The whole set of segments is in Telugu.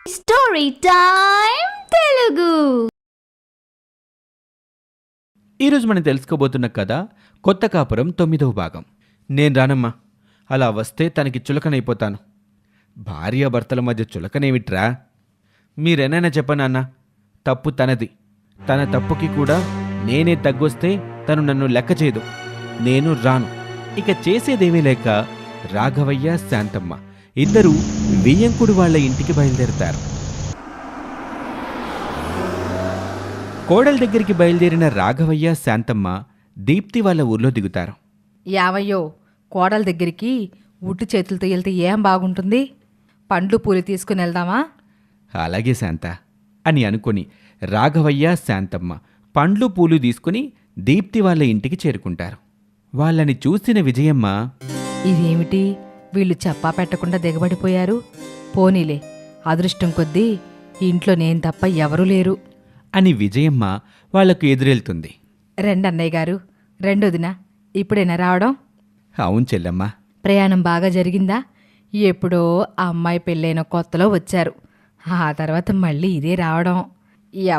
Story time Telugu. ఈరోజు మనం తెలుసుకోబోతున్న కథ కొత్త కాపురం 9వ భాగం. నేను రానమ్మా, అలా వస్తే తనకి చులకనైపోతాను. భార్యాభర్తల మధ్య చులకనేమిట్రా? మీరేనైనా చెప్పనన్నా, తప్పు తనది. తన తప్పుకి కూడా నేనే తగ్గొస్తే తను నన్ను లెక్క చేయదు. నేను రాను. ఇక చేసేదేమీ లేక రాఘవయ్య, శాంతమ్మ ఇద్దరూ వియ్యంకుడు వాళ్ళ ఇంటికి బయలుదేరతారు. కోడల దగ్గరికి బయలుదేరిన రాఘవయ్య, శాంతమ్మ దీప్తి వాళ్ళ ఊర్లో దిగుతారు. యావయ్యో, కోడల దగ్గరికి ఉట్టు చేతులతో వెళ్తే ఏం బాగుంటుంది? పండ్లు పూలు తీసుకుని వెళ్దామా? అలాగే శాంత అని అనుకుని రాఘవయ్య, శాంతమ్మ పండ్లు పూలు తీసుకుని దీప్తి వాళ్ళ ఇంటికి చేరుకుంటారు. వాళ్ళని చూసిన విజయమ్మ, ఇదేమిటి, వీళ్ళు చెప్పా పెట్టకుండా దిగబడిపోయారు? పోనీలే, అదృష్టం కొద్దీ ఇంట్లో నేను తప్ప ఎవరూ లేరు అని విజయమ్మ వాళ్లకు ఎదురెళ్తుంది. రెండన్నయ్య గారు, రెండోదిన, ఇప్పుడైనా రావడం? అవును చెల్లమ్మ. ప్రయాణం బాగా జరిగిందా? ఎప్పుడో ఆ అమ్మాయి పెళ్ళైన కొత్తలో వచ్చారు, ఆ తర్వాత మళ్ళీ ఇదే రావడం.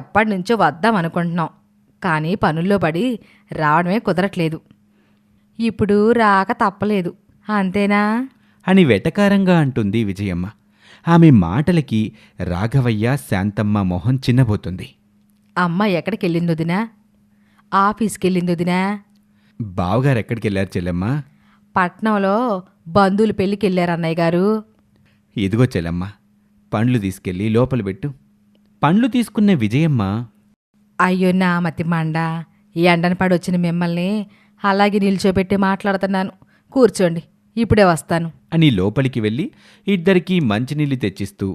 ఎప్పటినుంచో వద్దాం అనుకుంటున్నాం, కానీ పనుల్లో పడి రావడమే కుదరట్లేదు. ఇప్పుడు రాక తప్పలేదు, అంతేనా అని వెటకారంగా అంటుంది విజయమ్మ. ఆమె మాటలకి రాఘవయ్య, శాంతమ్మ మొహం చిన్నబోతుంది. అమ్మ ఎక్కడికెళ్ళిందొదినా? ఆఫీస్కెళ్ళిందొదినా? బావగారు ఎక్కడికెళ్ళారు చెల్లమ్మ? పట్నంలో బంధువులు పెళ్ళికెళ్ళారు అన్నయ్య గారు. ఇదిగో చెల్లమ్మ, పండ్లు తీసుకెళ్ళి లోపల పెట్టు. పండ్లు తీసుకున్న విజయమ్మ, అయ్యో నా మతి మండ, ఈ ఎండన పడొచ్చిన మిమ్మల్ని అలాగే నిల్చోబెట్టి మాట్లాడుతున్నాను. కూర్చోండి, ఇప్పుడే వస్తాను అని లోపలికి వెళ్ళి ఇద్దరికీ మంచినీళ్ళు తెచ్చిస్తూ,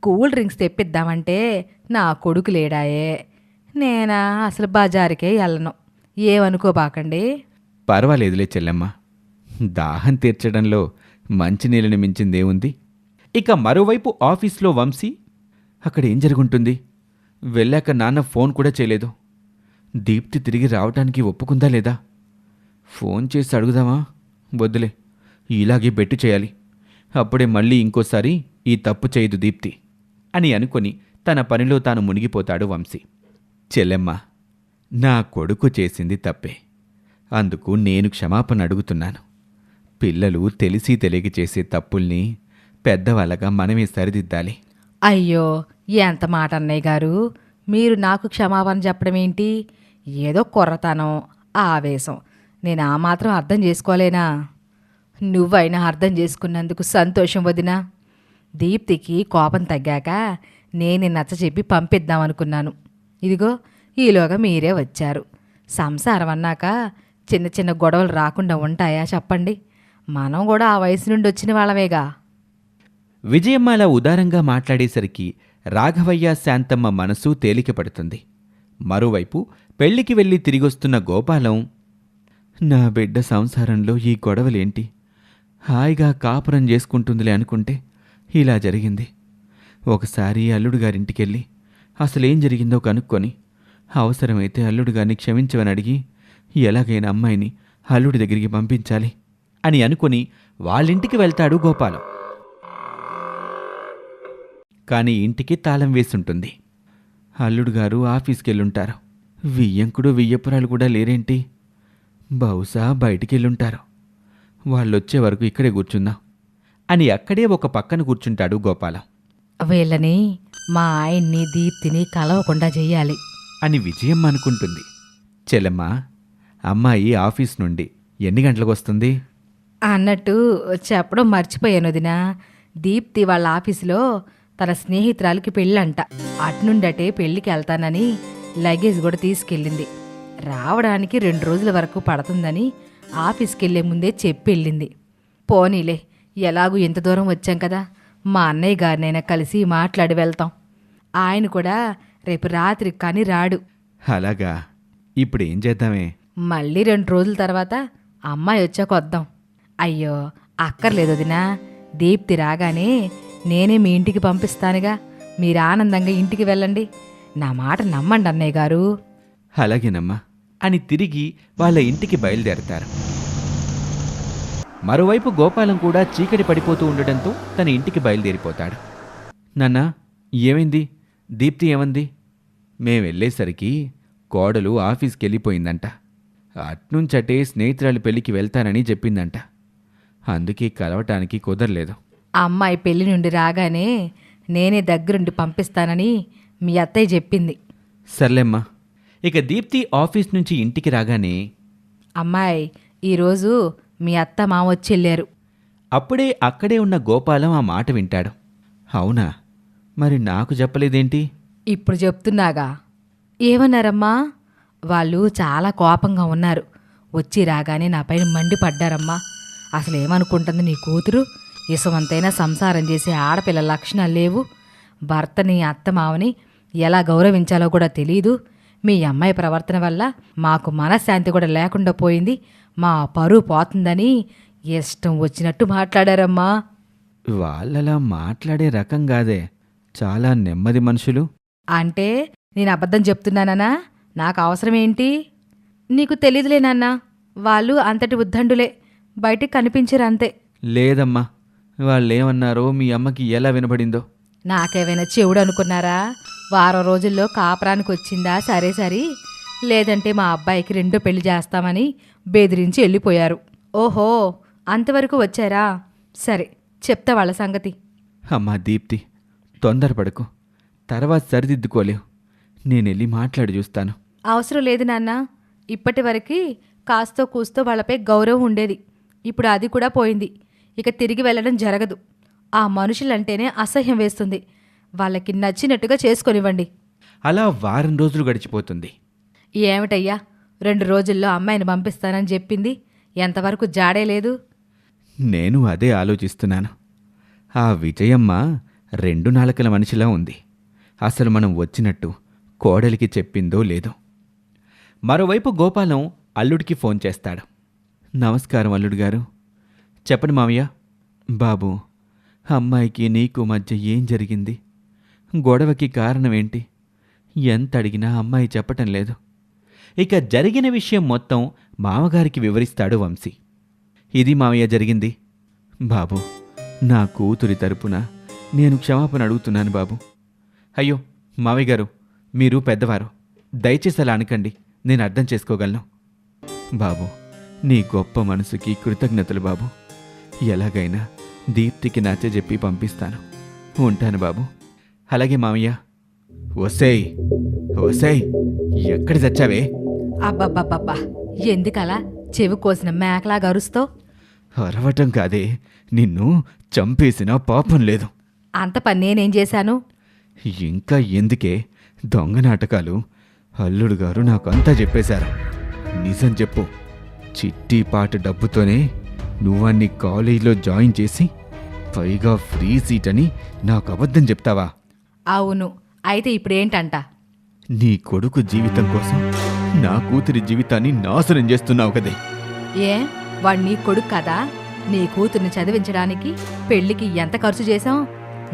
కూల్ డ్రింక్స్ తెప్పిద్దామంటే నా కొడుకు లేడాయే. నేనా అసలు బజారుకే వెళ్ళను, ఏమనుకోబాకండి. పర్వాలేదులే చెల్లమ్మ, దాహం తీర్చడంలో మంచినీళ్ళని మించిందేముంది. ఇక మరోవైపు ఆఫీస్లో వంశీ, అక్కడేం జరుగుంటుంది? వెళ్ళాక నాన్న ఫోన్ కూడా చేయలేదు. దీప్తి తిరిగి రావటానికి ఒప్పుకుందా లేదా? ఫోన్ చేసి అడుగుదామా? వద్దులే, ఇలాగే బెట్టు చేయాలి. అప్పుడే మళ్ళీ ఇంకోసారి ఈ తప్పు చేయదు దీప్తి అని అనుకొని తన పనిలో తాను మునిగిపోతాడు వంశీ. చెల్లెమ్మ, నా కొడుకు చేసింది తప్పే, అందుకు నేను క్షమాపణ అడుగుతున్నాను. పిల్లలు తెలిసి తెలియక చేసే తప్పుల్ని పెద్దవాళ్ళగా మనమే సరిదిద్దాలి. అయ్యో, ఎంత మాట అన్నయ్య గారు, మీరు నాకు క్షమాపణ చెప్పడం ఏంటి? ఏదో కొర్రతనం, ఆవేశం, నేను ఆ మాత్రం అర్థం చేసుకోలేనా? నువ్వైనా అర్థం చేసుకున్నందుకు సంతోషం వదినా. దీప్తికి కోపం తగ్గాక నేనే నచ్చ చెప్పి పంపిద్దామనుకున్నాను. ఇదిగో ఈలోగా మీరే వచ్చారు. సంసారం అన్నాక చిన్న చిన్న గొడవలు రాకుండా ఉంటాయా చెప్పండి? మనం కూడా ఆ వయసు నుండి వచ్చిన వాళ్ళమేగా. విజయమ్మ అలా ఉదారంగా మాట్లాడేసరికి రాఘవయ్య, శాంతమ్మ మనసు తేలికపడుతుంది. మరోవైపు పెళ్లికి వెళ్ళి తిరిగొస్తున్న గోపాలం, నా బిడ్డ సంసారంలో ఈ గొడవలేంటి? హాయిగా కాపురం చేసుకుంటుందిలే అనుకుంటే ఇలా జరిగింది. ఒకసారి అల్లుడు గారింటికెళ్ళి అసలేం జరిగిందో కనుక్కొని అవసరమైతే అల్లుడు గారిని క్షమించవని అడిగి ఎలాగైనా అమ్మాయిని అల్లుడి దగ్గరికి పంపించాలి అని అనుకుని వాళ్ళింటికి వెళ్తాడు గోపాలం. కానీ ఇంటికి తాళం వేసుంటుంది. అల్లుడు గారు ఆఫీస్కెళ్ళుంటారు. వియ్యంకుడు, వియ్యపురాలు కూడా లేరేంటి? బహుశా బయటికెళ్ళుంటారు. వాళ్ళొచ్చే వరకు ఇక్కడే కూర్చుందాం అని అక్కడే ఒక పక్కన కూర్చుంటాడు గోపాలం. వీళ్ళని, మా ఆయన్ని, దీప్తిని కలవకుండా చెయ్యాలి అని విజయమ్మ అనుకుంటుంది. చెల్లమ్మ, అమ్మాయి ఆఫీస్ నుండి ఎన్ని గంటలకు వస్తుంది? అన్నట్టు చెప్పడం మర్చిపోయాను వదినా. దీప్తి వాళ్ళ ఆఫీసులో తన స్నేహితురాలికి పెళ్ళంట. అట్నుండటే పెళ్ళికి వెళ్తానని లగేజ్ కూడా తీసుకెళ్ళింది. రావడానికి 2 రోజుల వరకు పడుతుందని ఆఫీస్కి వెళ్లే ముందే చెప్పి వెళ్ళింది. పోనీలే, ఎలాగూ ఇంత దూరం వచ్చాం కదా, మా అన్నయ్య గారినైనా కలిసి మాట్లాడి వెళ్తాం. ఆయన కూడా రేపు రాత్రి కానీ రాడు. అలాగా, ఇప్పుడు ఏం చేద్దామే? మళ్ళీ 2 రోజుల తర్వాత అమ్మాయి వచ్చాక వద్దాం. అయ్యో అక్కర్లేదు వదినా, దీప్తి రాగానే నేనే మీ ఇంటికి పంపిస్తానుగా, మీరు ఆనందంగా ఇంటికి వెళ్ళండి. నా మాట నమ్మండి అన్నయ్య గారు. అలాగేనమ్మా అని తిరిగి వాళ్ళ ఇంటికి బయలుదేరతారు. మరోవైపు గోపాలం కూడా చీకటి పడిపోతూ ఉండడంతో తన ఇంటికి బయలుదేరిపోతాడు. నాన్నా, ఏమైంది? దీప్తి ఏమంది? మేం వెళ్ళేసరికి కోడలు ఆఫీస్కి వెళ్ళిపోయిందంట. అట్నుంచటే స్నేహితురాలి పెళ్ళికి వెళ్తానని చెప్పిందంట. అందుకే కలవటానికి కుదరలేదు. అమ్మాయి పెళ్లి నుండి రాగానే నేనే దగ్గరుండి పంపిస్తానని మీ అత్తయ్య చెప్పింది. సర్లేమ్మా. ఇక దీప్తి ఆఫీస్ నుంచి ఇంటికి రాగానే అమ్మాయి, ఈరోజు మీ అత్త మామ వచ్చి వెళ్ళారు. అప్పుడే అక్కడే ఉన్న గోపాలం ఆ మాట వింటాడు. అవునా? మరి నాకు చెప్పలేదేంటి? ఇప్పుడు చెప్తున్నాగా. ఏమన్నారమ్మా? వాళ్ళు చాలా కోపంగా ఉన్నారు. వచ్చి రాగానే నా పైన మండిపడ్డారమ్మా. అసలు ఏమనుకుంటుంది నీ కూతురు? ఇసవంతైనా సంసారం చేసే ఆడపిల్ల లక్షణాలు లేవు. భర్తని అత్తమావని ఎలా గౌరవించాలో కూడా తెలీదు. మీ అమ్మాయి ప్రవర్తన వల్ల మాకు మనశ్శాంతి కూడా లేకుండా పోయింది. మా పరువు పోతుందని ఇష్టం వచ్చినట్టు మాట్లాడారమ్మా. వాళ్ళలా మాట్లాడే రకం కాదే. చాలా నెమ్మది మనుషులు. అంటే నేను అబద్ధం చెప్తున్నానా? నాకు అవసరమేంటి? నీకు తెలీదులే నాన్న. వాళ్ళు అంతటి ఉద్దండులే, బయటికి కనిపించరు అంతే. లేదమ్మా, వాళ్ళేమన్నారో మీ అమ్మకి ఎలా వినబడిందో. నాకేమైనా చెవుడు అనుకున్నారా? వారం రోజుల్లో కాపురానికి వచ్చిందా సరే సరి, లేదంటే మా అబ్బాయికి రెండో పెళ్లి చేస్తామని బెదిరించి వెళ్ళిపోయారు. ఓహో, అంతవరకు వచ్చారా? సరే, చెప్తా వాళ్ళ సంగతి. అమ్మా దీప్తి, తొందరపడకు. తర్వాత సరిదిద్దుకోలేవు. నేనెళ్ళి మాట్లాడి చూస్తాను. అవసరం లేదు నాన్న. ఇప్పటి వరకు కాస్తో కూస్తో వాళ్ళపై గౌరవం ఉండేది. ఇప్పుడు అది కూడా పోయింది. ఇక తిరిగి వెళ్ళడం జరగదు. ఆ మనుషులంటేనే అసహ్యం వేస్తుంది. వాళ్ళకి నచ్చినట్టుగా చేసుకొనివ్వండి. అలా వారం రోజులు గడిచిపోతుంది. ఏమిటయ్యా, 2 రోజుల్లో అమ్మాయిని పంపిస్తానని చెప్పింది, ఎంతవరకు జాడే లేదు. నేను అదే ఆలోచిస్తున్నాను. ఆ విజయమ్మ 2 నాలుకల మనిషిలా ఉంది. అసలు మనం వచ్చినట్టు కోడలికి చెప్పిందో లేదో. మరోవైపు గోపాలం అల్లుడికి ఫోన్ చేస్తాడు. నమస్కారం అల్లుడు గారు. చెప్పండి మావయ్య. బాబు, అమ్మాయికి నీకు మధ్య ఏం జరిగింది? గొడవకి కారణమేంటి? ఎంత అడిగినా అమ్మాయి చెప్పటం లేదు. ఇక జరిగిన విషయం మొత్తం మామగారికి వివరిస్తాడు వంశీ. ఇది మావయ్య జరిగింది. బాబు, నా కూతురి తరపున నేను క్షమాపణ అడుగుతున్నాను బాబు. అయ్యో మావయ్య గారు, మీరు పెద్దవారు, దయచేసి అలా అనకండి. నేను అర్థం చేసుకోగలను. బాబు, నీ గొప్ప మనసుకి కృతజ్ఞతలు బాబు. ఎలాగైనా దీప్తికి నచ్చజెప్పి పంపిస్తాను. ఉంటాను బాబు. అలాగే మామయ్య. ఒసేయ్ ఒసేయ్, ఎక్కడ చచ్చావే? అబ్బబ్బబ్బబ్బా, ఎందుకలా చెవి కోసిన మేకలా గరుస్తో? అరవటం కాదే, నిన్ను చంపేసినా పాపం లేదు. అంత పని నేనేం చేశాను? ఇంకా ఎందుకే దొంగ నాటకాలు? అల్లుడు గారు నాకంతా చెప్పేశారు. నిజం చెప్పు. చిట్టిపాటు డబ్బుతోనే నువ్వన్ని కాలేజీలో జాయిన్ చేసి పైగా ఫ్రీ సీట్ అని నాకు అబద్ధం చెప్తావా? అవును. అయితే ఇప్పుడేంటంట? నీ కొడుకు జీవితం కోసం నా కూతురి జీవితాన్ని నాశనం చేస్తున్నావు కదే. ఏ, వాడు నీ కొడుకు కదా? నీ కూతుర్ని చదివించడానికి పెళ్లికి ఎంత ఖర్చు చేశాం?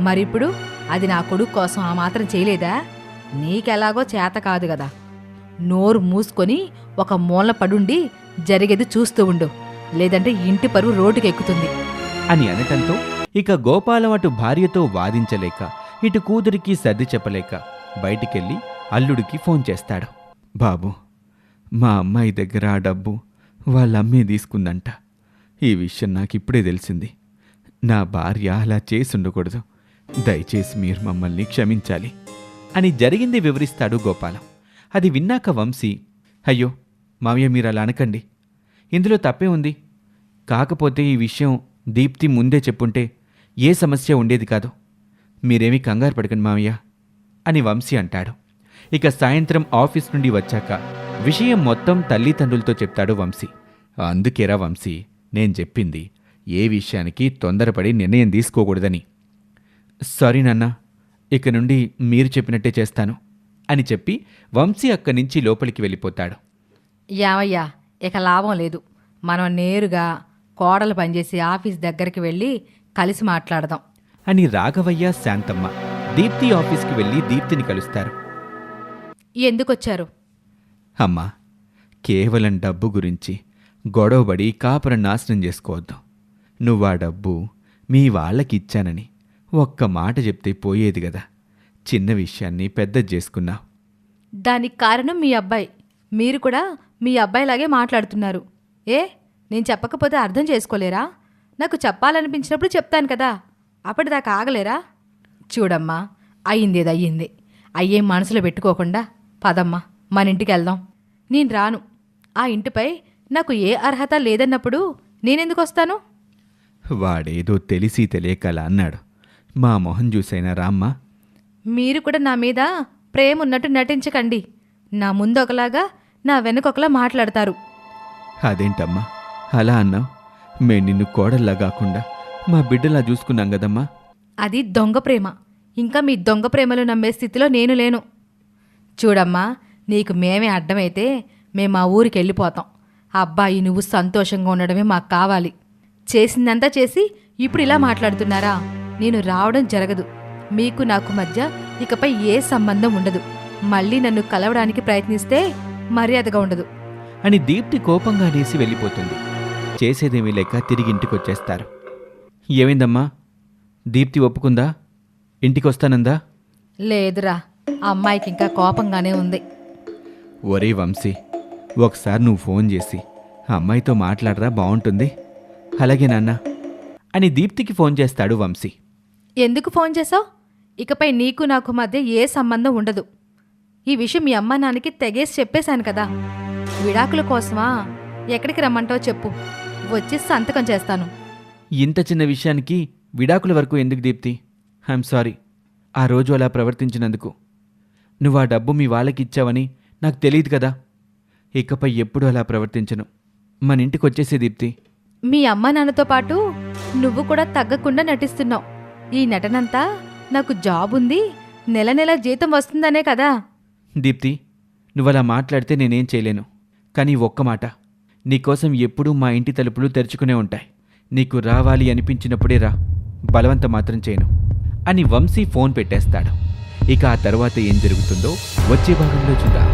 మరిప్పుడు అది నా కొడుకు కోసం ఆ మాత్రం చేయలేదా? నీకెలాగో చేత కాదు కదా. నోరు మూసుకొని ఒక మూల పడుండి జరిగేది చూస్తూ ఉండు, లేదంటే ఇంటి పరువు రోడ్డుకెక్కుతుంది అని అనటంతో ఇక గోపాలం అటు భార్యతో వాదించలేక ఇటు కూతురికి సర్ది చెప్పలేక బయటికెళ్ళి అల్లుడికి ఫోన్ చేస్తాడు. బాబు, మా అమ్మాయి దగ్గర ఆ డబ్బు వాళ్ళమ్మే తీసుకుందంట. ఈ విషయం నాకిప్పుడే తెలిసింది. నా భార్య అలా చేసుండకూడదు. దయచేసి మీరు మమ్మల్ని క్షమించాలి అని జరిగింది వివరిస్తాడు గోపాలం. అది విన్నాక వంశీ, అయ్యో మావయ్య, మీరు అలా అనకండి. ఇందులో తప్పే ఉంది. కాకపోతే ఈ విషయం దీప్తి ముందే చెప్పుంటే ఏ సమస్య ఉండేది కాదు. మీరేమీ కంగారు పడకండి మావయ్య అని వంశీ అంటాడు. ఇక సాయంత్రం ఆఫీస్ నుండి వచ్చాక విషయం మొత్తం తల్లిదండ్రులతో చెప్తాడు వంశీ. అందుకేరా వంశీ నేను చెప్పింది, ఏ విషయానికి తొందరపడి నిర్ణయం తీసుకోకూడదని. సారీ నాన్న, ఇక నుండి మీరు చెప్పినట్టే చేస్తాను అని చెప్పి వంశీ అక్కడి నుంచి లోపలికి వెళ్ళిపోతాడు. యావయ్యా, ఇక లాభం లేదు. మనం నేరుగా కోడలు పనిచేసే ఆఫీస్ దగ్గరికి వెళ్ళి కలిసి మాట్లాడదాం అని రాఘవయ్య, శాంతమ్మ దీప్తి ఆఫీస్కి వెళ్ళి దీప్తిని కలుస్తారు. ఎందుకొచ్చారు? అమ్మా, కేవలం డబ్బు గురించి గొడవబడి కాపురం నాశనం చేసుకోవద్దు. నువ్వా డబ్బు మీ వాళ్ళకిచ్చానని ఒక్క మాట చెప్తే పోయేది గదా. చిన్న విషయాన్ని పెద్దది చేసుకున్నావు. దానికి కారణం మీ అబ్బాయి. మీరు కూడా మీ అబ్బాయిలాగే మాట్లాడుతున్నారు. నేను చెప్పకపోతే అర్థం చేసుకోలేరా? నాకు చెప్పాలనిపించినప్పుడు చెప్తాను కదా, అప్పటిదాకా ఆగలేరా? చూడమ్మా, అయ్యిందేది అయ్యింది. అయ్యేం మనసులో పెట్టుకోకుండా పదమ్మా, మన ఇంటికి వెళ్దాం. నేను రాను. ఆ ఇంటిపై నాకు ఏ అర్హత లేదన్నప్పుడు నేనెందుకు వస్తాను? వాడేదో తెలిసి తెలియక అలా అన్నాడు. మా మొహం చూసైనా రామ్మా. మీరు కూడా నా మీద ప్రేమ ఉన్నట్టు నటించకండి. నా ముందు ఒకలాగా, నా వెనకొకలా మాట్లాడతారు. అదేంటమ్మా అలా అన్నావు? మేము నిన్ను కోడల్లా కాకుండా మా బిడ్డలా చూసుకున్నాం కదమ్మా. అది దొంగ ప్రేమ. ఇంకా మీ దొంగ ప్రేమలు నమ్మే స్థితిలో నేను లేను. చూడమ్మా, నీకు మేమే అడ్డమైతే మేము మా ఊరికి వెళ్ళిపోతాం. అబ్బాయి నువ్వు సంతోషంగా ఉండడమే మాకు కావాలి. చేసిందంతా చేసి ఇప్పుడు ఇలా మాట్లాడుతున్నారా? నేను రావడం జరగదు. మీకు నాకు మధ్య ఇకపై ఏ సంబంధం ఉండదు. మళ్ళీ నన్ను కలవడానికి ప్రయత్నిస్తే మర్యాదగా ఉండదు అని దీప్తి కోపంగా అనేసి వెళ్ళిపోతుంది. చేసేదేమీ లేక తిరిగి ఇంటికొచ్చేస్తారు. ఏమైందమ్మా? దీప్తి ఒప్పుకుందా? ఇంటికొస్తానందా? లేదురా, అమ్మాయికి ఇంకా కోపంగానే ఉంది. ఒరే వంశీ, ఒకసారి నువ్వు ఫోన్ చేసి అమ్మాయితో మాట్లాడరా, బాగుంటుంది. అలాగే నాన్న అని దీప్తికి ఫోన్ చేస్తాడు వంశీ. ఎందుకు ఫోన్ చేసావు? ఇకపై నీకు నాకు మధ్య ఏ సంబంధం ఉండదు. ఈ విషయం మీ అమ్మ నాన్నకి తెగేసి చెప్పేశాను కదా. విడాకుల కోసమా? ఎక్కడికి రమ్మంటావో చెప్పు, వచ్చి సంతకం చేస్తాను. ఇంత చిన్న విషయానికి విడాకుల వరకు ఎందుకు దీప్తి? ఐఎమ్ సారీ, ఆ రోజు అలా ప్రవర్తించినందుకు. నువ్వు ఆ డబ్బు మీ వాళ్ళకి ఇచ్చావని నాకు తెలియదు కదా. ఇకపై ఎప్పుడూ అలా ప్రవర్తించను. మన ఇంటికి వచ్చేసే దీప్తి. మీ అమ్మ నాన్నతో పాటు నువ్వు కూడా తగ్గకుండా నటిస్తున్నావు. ఈ నటనంతా నాకు జాబ్ ఉంది, నెల నెల జీతం వస్తుందనే కదా. దీప్తి, నువ్వలా మాట్లాడితే నేనేం చేయలేను. కానీ ఒక్క మాట, నీకోసం ఎప్పుడూ మా ఇంటి తలుపులు తెరుచుకునే ఉంటాయి. నీకు రావాలి అనిపించినప్పుడే రా, బలవంతం మాత్రం చేయను అని వంశీ ఫోన్ పెట్టేస్తాడు. ఇక ఆ తర్వాత ఏం జరుగుతుందో వచ్చే భాగంలో చూద్దాం.